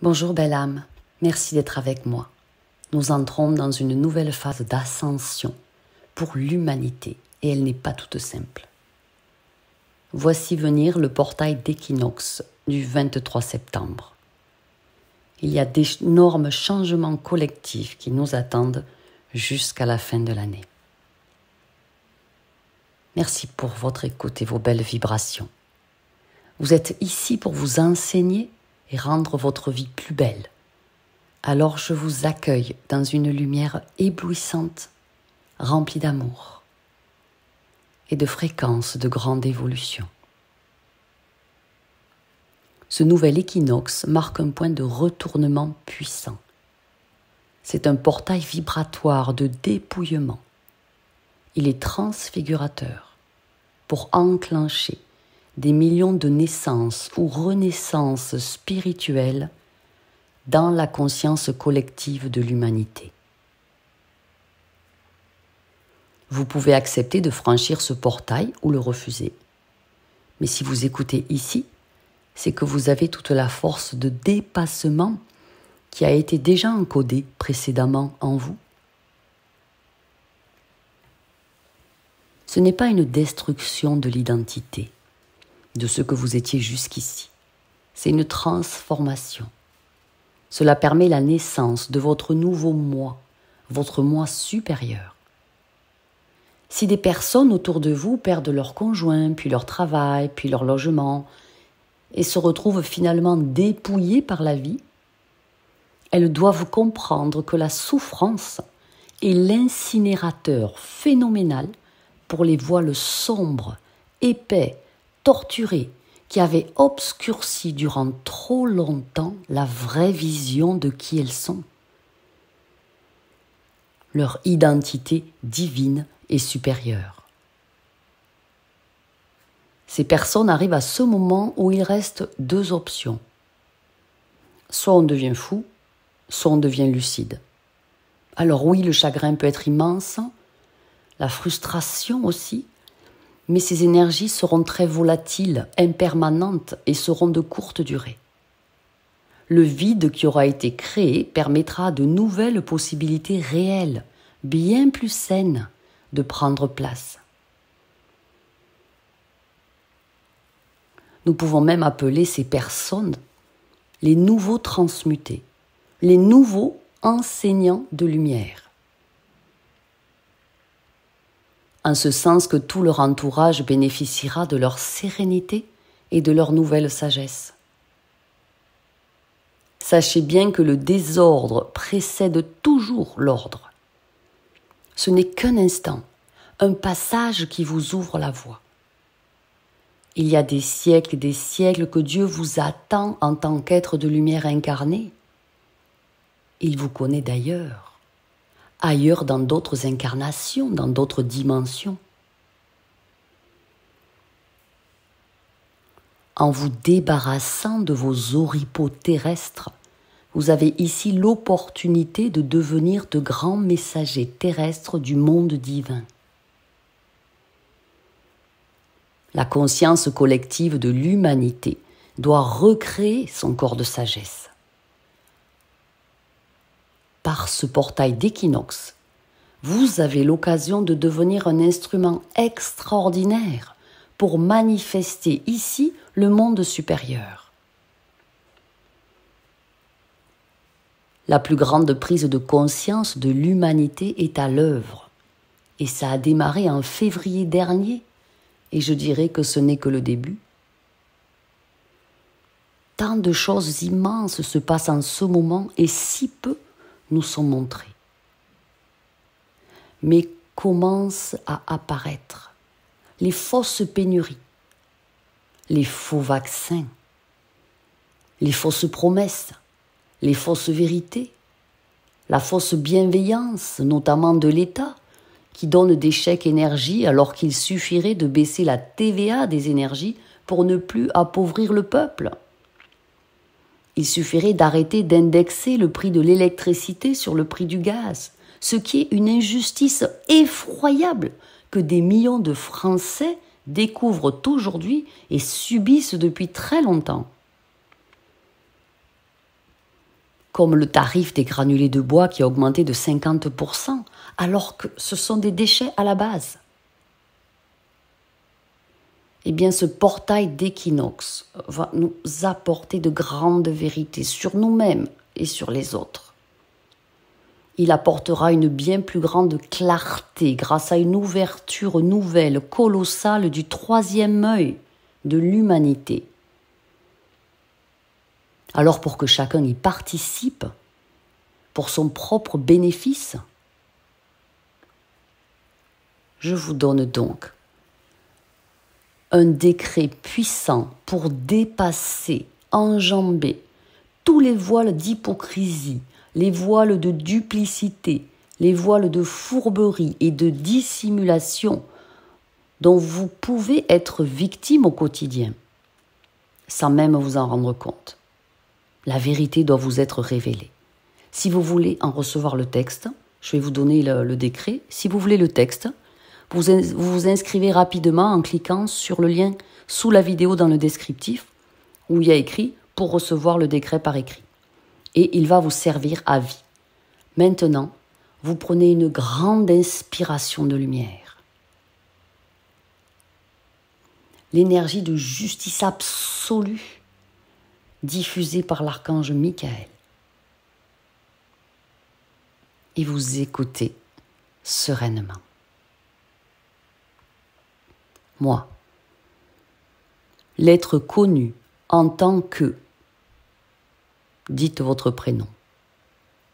Bonjour belle âme, merci d'être avec moi. Nous entrons dans une nouvelle phase d'ascension pour l'humanité et elle n'est pas toute simple. Voici venir le portail d'équinoxe du 23 septembre. Il y a d'énormes changements collectifs qui nous attendent jusqu'à la fin de l'année. Merci pour votre écoute et vos belles vibrations. Vous êtes ici pour vous enseigner et rendre votre vie plus belle. Alors je vous accueille dans une lumière éblouissante, remplie d'amour et de fréquences de grande évolution. Ce nouvel équinoxe marque un point de retournement puissant. C'est un portail vibratoire de dépouillement. Il est transfigurateur pour enclencher des millions de naissances ou renaissances spirituelles dans la conscience collective de l'humanité. Vous pouvez accepter de franchir ce portail ou le refuser. Mais si vous écoutez ici, c'est que vous avez toute la force de dépassement qui a été déjà encodée précédemment en vous. Ce n'est pas une destruction de l'identité, de ce que vous étiez jusqu'ici. C'est une transformation. Cela permet la naissance de votre nouveau moi, votre moi supérieur. Si des personnes autour de vous perdent leur conjoint, puis leur travail, puis leur logement, et se retrouvent finalement dépouillées par la vie, elles doivent comprendre que la souffrance est l'incinérateur phénoménal pour les voiles sombres, épais, torturés, qui avaient obscurci durant trop longtemps la vraie vision de qui elles sont. Leur identité divine et supérieure. Ces personnes arrivent à ce moment où il reste deux options. Soit on devient fou, soit on devient lucide. Alors oui, le chagrin peut être immense, la frustration aussi, mais ces énergies seront très volatiles, impermanentes et seront de courte durée. Le vide qui aura été créé permettra à de nouvelles possibilités réelles, bien plus saines, de prendre place. Nous pouvons même appeler ces personnes les nouveaux transmutés, les nouveaux enseignants de lumière. En ce sens que tout leur entourage bénéficiera de leur sérénité et de leur nouvelle sagesse. Sachez bien que le désordre précède toujours l'ordre. Ce n'est qu'un instant, un passage qui vous ouvre la voie. Il y a des siècles et des siècles que Dieu vous attend en tant qu'être de lumière incarné. Il vous connaît d'ailleurs. Ailleurs dans d'autres incarnations, dans d'autres dimensions. En vous débarrassant de vos oripeaux terrestres, vous avez ici l'opportunité de devenir de grands messagers terrestres du monde divin. La conscience collective de l'humanité doit recréer son corps de sagesse. Par ce portail d'équinoxe, vous avez l'occasion de devenir un instrument extraordinaire pour manifester ici le monde supérieur. La plus grande prise de conscience de l'humanité est à l'œuvre, et ça a démarré en février dernier, et je dirais que ce n'est que le début. Tant de choses immenses se passent en ce moment, et si peu nous sont montrés. Mais commencent à apparaître les fausses pénuries, les faux vaccins, les fausses promesses, les fausses vérités, la fausse bienveillance, notamment de l'État, qui donne des chèques énergie alors qu'il suffirait de baisser la TVA des énergies pour ne plus appauvrir le peuple. Il suffirait d'arrêter d'indexer le prix de l'électricité sur le prix du gaz, ce qui est une injustice effroyable que des millions de Français découvrent aujourd'hui et subissent depuis très longtemps. comme le tarif des granulés de bois qui a augmenté de 50%, alors que ce sont des déchets à la base. Eh bien, ce portail d'équinoxe va nous apporter de grandes vérités sur nous-mêmes et sur les autres. Il apportera une bien plus grande clarté grâce à une ouverture nouvelle, colossale du troisième œil de l'humanité. Alors pour que chacun y participe, pour son propre bénéfice, je vous donne donc un décret puissant pour dépasser, enjamber tous les voiles d'hypocrisie, les voiles de duplicité, les voiles de fourberie et de dissimulation dont vous pouvez être victime au quotidien, sans même vous en rendre compte. La vérité doit vous être révélée. Si vous voulez en recevoir le texte, je vais vous donner le décret. Si vous voulez le texte, vous vous inscrivez rapidement en cliquant sur le lien sous la vidéo dans le descriptif où il y a écrit « Pour recevoir le décret par écrit ». Et il va vous servir à vie. Maintenant, vous prenez une grande inspiration de lumière. L'énergie de justice absolue diffusée par l'archange Michael. Et vous écoutez sereinement. Moi, l'être connu en tant que, dites votre prénom,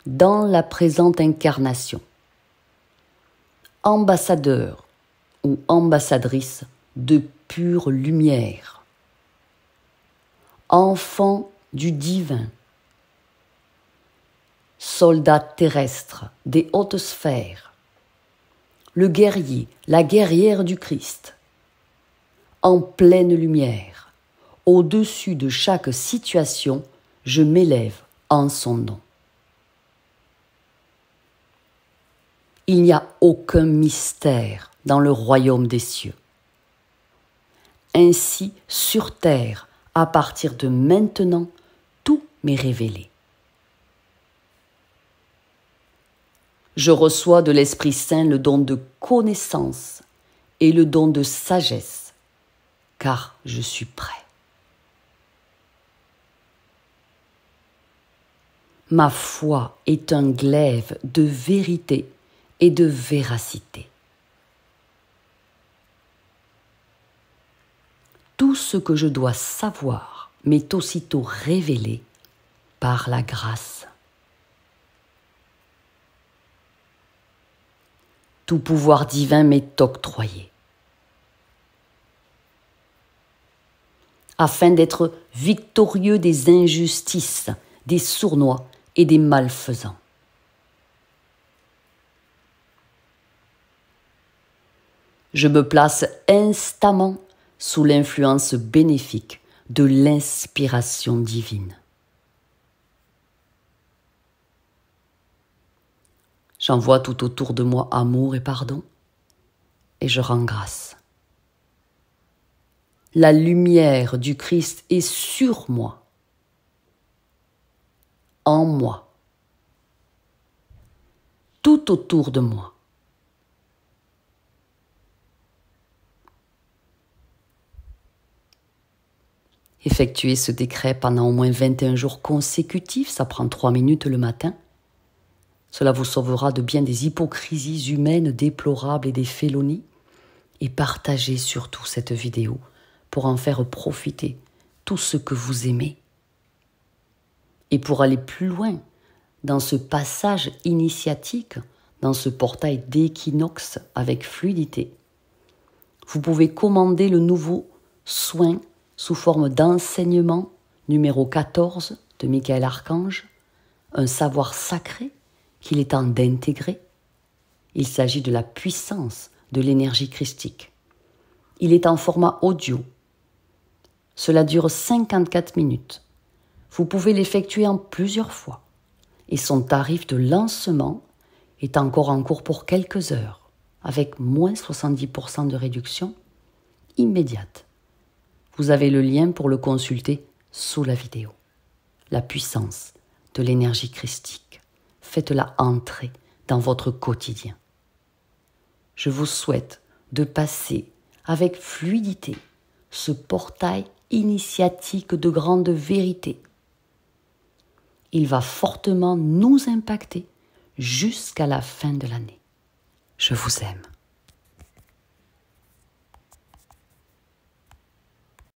dans la présente incarnation, ambassadeur ou ambassadrice de pure lumière, enfant du divin, soldat terrestre des hautes sphères, le guerrier, la guerrière du Christ, en pleine lumière, au-dessus de chaque situation, je m'élève en son nom. Il n'y a aucun mystère dans le royaume des cieux. Ainsi, sur terre, à partir de maintenant, tout m'est révélé. Je reçois de l'Esprit Saint le don de connaissance et le don de sagesse, car je suis prêt. Ma foi est un glaive de vérité et de véracité. Tout ce que je dois savoir m'est aussitôt révélé par la grâce. Tout pouvoir divin m'est octroyé, afin d'être victorieux des injustices, des sournois et des malfaisants. Je me place instamment sous l'influence bénéfique de l'inspiration divine. J'envoie tout autour de moi amour et pardon, et je rends grâce. La lumière du Christ est sur moi, en moi, tout autour de moi. Effectuez ce décret pendant au moins 21 jours consécutifs, ça prend 3 minutes le matin. Cela vous sauvera de bien des hypocrisies humaines déplorables et des félonies. Et partagez surtout cette vidéo pour en faire profiter tout ce que vous aimez. Et pour aller plus loin dans ce passage initiatique, dans ce portail d'équinoxe avec fluidité, vous pouvez commander le nouveau soin sous forme d'enseignement numéro 14 de Michael Archange, un savoir sacré qu'il est temps d'intégrer. Il s'agit de la puissance de l'énergie christique. Il est en format audio. Cela dure 54 minutes. Vous pouvez l'effectuer en plusieurs fois. Et son tarif de lancement est encore en cours pour quelques heures, avec moins 70% de réduction immédiate. Vous avez le lien pour le consulter sous la vidéo. La puissance de l'énergie christique. Faites-la entrer dans votre quotidien. Je vous souhaite de passer avec fluidité ce portail initiatique de grande vérité. Il va fortement nous impacter jusqu'à la fin de l'année. Je vous aime.